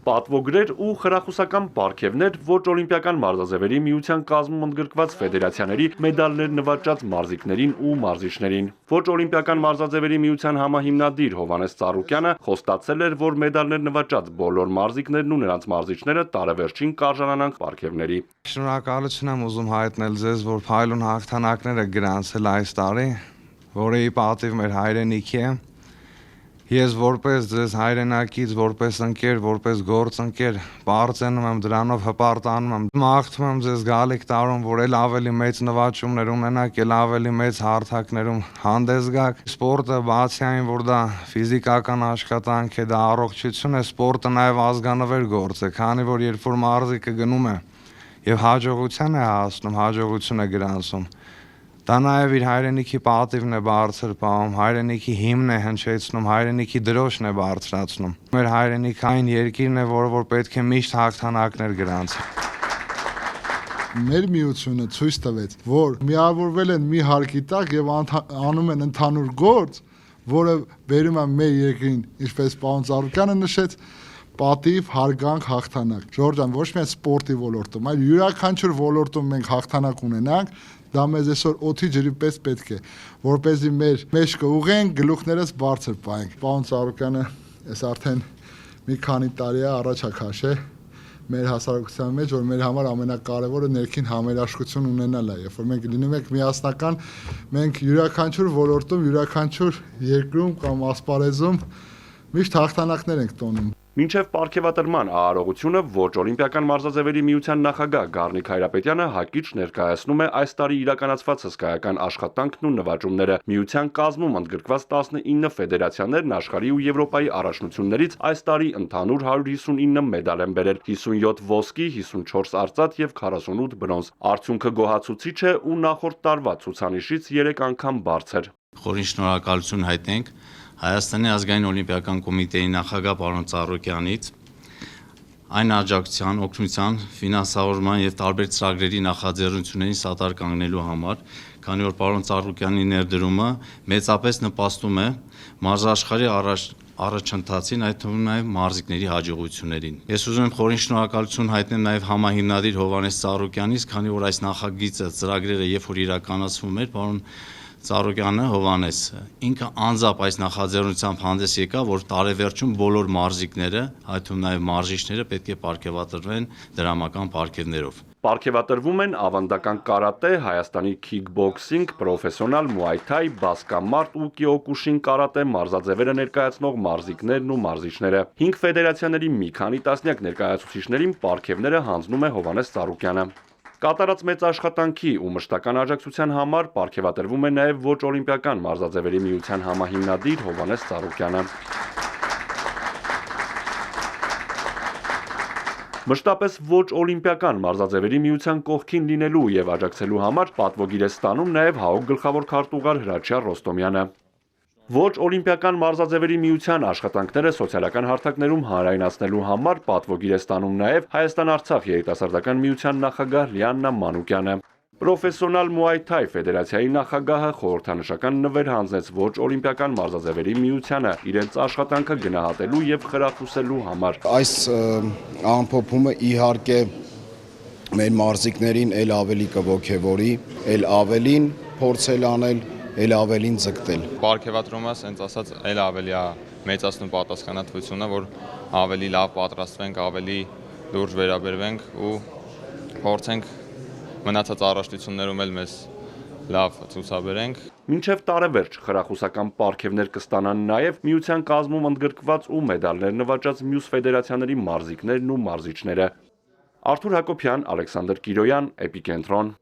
Պատվոգրեր ու խրախուսական պարգևներ ոչ օլիմպիական մարզաձևերի միության կազմում ընդգրկված ֆեդերացիաների մեդալներ նվաճած մարզիկներին ու մարզիչներին։ Ոչ օլիմպիական մարզաձևերի միության համահիմնադիր Հովհաննես Ծառուկյանը խոստացել էր, որ մեդալներ նվաճած բոլոր մարզիկներն ու նրանց մարզիչները տարեվերջին կարժանանան պարգևների։ Շնորհակալություն եմ ուզում հայտնել ձեզ, որ փայլուն հաղթանակներ եք գրանցել այս տարի, որը ի պատիվ մեր հայրենիքի է։ Ես որպես ձեզ հայրենակից, որպես ընկեր, որպես գործընկեր պարծենում եմ դրանով, հպարտանում եմ, մաղթում եմ ձեզ գալիք տարում, որ էլ ավելի մեծ նվաճումներ ունենաք, էլ ավելի մեծ հարթակներում հանդես գաք։ Սպորտը բացի այն, որ դա ֆիզիկական աշխատանք է, դա առողջություն է, սպորտը նաև ազգանվեր գործ է, քանի որ երբ որ մարզիկը գնում է եւ հաջողության է հասնում, հաջողություն է գրանցում, դա նաև իր հայրենիքի պատիվն է բարձր պահում, հայրենիքի հիմն է հնչեցնում, հայրենիքի դրոշն է բարձրացնում։ Մեր հայրենիքը այն երկիրն է, որ պետք է միշտ հաղթանակներ գրանցի։ Մեր միությունը ցույց տվեց, որ միավորվել են մի հարկի տակ եւ անում են ընդհանուր գործ, որը բերում է մեր երկրին, ինչպես պարոն Ծառուկյանը նշեց, պատիվ, հարգանք, հաղթանակ։ Ժորժ ջան, ոչ միայն սպորտի ոլորտում, այլ յուրաքանչյուր ոլորտում մենք հաղթանակ ունենանք, դա մեզ այսօր օդի ջրի պես պետք է, որպեսզի մեր մեջքը ուղենք, գլուխներս բարձր պահենք։ Պարոն Ծառուկյանը այս արդեն մի քանի տարի է առաջ է քաշել մեր հասարակության մեջ, որ մեր համար ամենակարևորը ներքին համերաշխություն ունենալն է, երբ որ մենք լինում ենք միասնական, մենք յուրաքանչյուր ոլորտում, յուրաքանչյուր երկրում կամ ասպարեզում միշտ հաղթանակներ ենք տոնում։ Մինչև պարգևատրման արարողությունը ոչ օլիմպիական մարզաձևերի միության նախագահ Գառնիկ Հայրապետյանը հակիչ ներկայացնում է այս տարի իրականացված հսկայական աշխատանքն ու նվաճումները։ Միության կազմում ընդգրկված 19 ֆեդերացիաներն աշխարհի ու Եվրոպայի առաջնություններից այս տարի ընդհանուր 159 մեդալ են բերել, 57 ոսկի, 54 արծաթ եւ 48 բրոնզ։ Արդյունքը գոհացուցիչ է ու նախորդ տարվա ցուցանիշից 3 անգամ բարձր։ Խորին շնորհակալություն հայտնենք Հայաստանի ազգային օլիմպիական կոմիտեի նախագահ պարոն Ծառուկյանից այն աջակցության, օգնության, ֆինանսավորման եւ տարբեր ծրագրերի նախաձեռնություններին սատար կանգնելու համար, քանի որ պարոն Ծառուկյանի ներդրումը մեծապես նպաստում է մարզաշխարհի առաջընթացին, այդ թվում նաև մարզիկների հաջողություններին։ Ես ուզում եմ խորին շնորհակալություն հայտնել նաև համահիմնադիր Հովհաննես Ծառուկյանից, քանի որ այս նախագիծը, ծրագրերը երբ որ իրականացվում էր, պարոն Ծառուկյանը Հովհաննես ինքը անձամբ այս նախաձեռնությամբ հանդես եկավ, որ տարեվերջում բոլոր մարզիկները, այդ թվում նաև մարզիչները պետք է պարգևատրվեն դրամական պարգևներով։ Պարգևատրվում են ավանդական կարատե, Հայաստանի քիքբոքսինգ, պրոֆեսիոնալ մուայ թայ, բասկամարտ ու կիոկուշին կարատե մարզաձևերը ներկայացնող մարզիկներն ու մարզիչները։ 5 ֆեդերացիաների մի քանի տասնյակ ներկայացուցիչներին պարգևները հանձնում է Հովհաննես Ծառուկյանը։ Կատարած մեծ աշխատանքի ու մշտական աջակցության համար պարգևատրվում է նաև ոչ օլիմպիական մարզաձևերի միության համահիմնադիր Հովհաննես Ծառուկյանը։ Մշտապես ոչ օլիմպիական մարզաձևերի միության կողքին լինելու եւ աջակցելու համար պատվոգիր է ստանում նաև ՀԱՕԿ գլխավոր քարտուղար Հրաչյա Ռոստոմյանը։ Ոչ օլիմպիական մարզաձևերի միության աշխատանքները սոցիալական հարթակներում հանրայնացնելու համար պատվոգիր է ստանում նաև Հայաստան-Արցախ երիտասարդական միության նախագահ Լիաննա Մանուկյանը։ Պրոֆեսիոնալ մուայ թայ ֆեդերացիայի նախագահը խորհրդանշական նվեր հանձնեց ոչ օլիմպիական մարզաձևերի միությանը իրենց աշխատանքը գնահատելու եւ խրախուսելու համար։ Այս ամփոփումը իհարկե մեր մարզիկներին ել ավելի կողքեվորի, ել ավելին փորձել անել, ել ավելին ձգտել։ Պարգևատրումը, ասենց ասած, ել ավելի է մեծացնում պատասխանատվությունը, որ ավելի լավ պատրաստվենք, ավելի լուրջ վերաբերվենք ու փորձենք մնացած առաջնություններում էլ մեզ լավ ցուցաբերենք։ Մինչև տարեվերջ խրախուսական պարգևներ կստանան նաև միության կազմում ընդգրկված ու մեդալներ նվաճած մյուս ֆեդերացիաների մարզիկներն ու մարզիչները։ Արթուր Հակոբյան, Ալեքսանդր Կիրոյան, Էպիկենտրոն։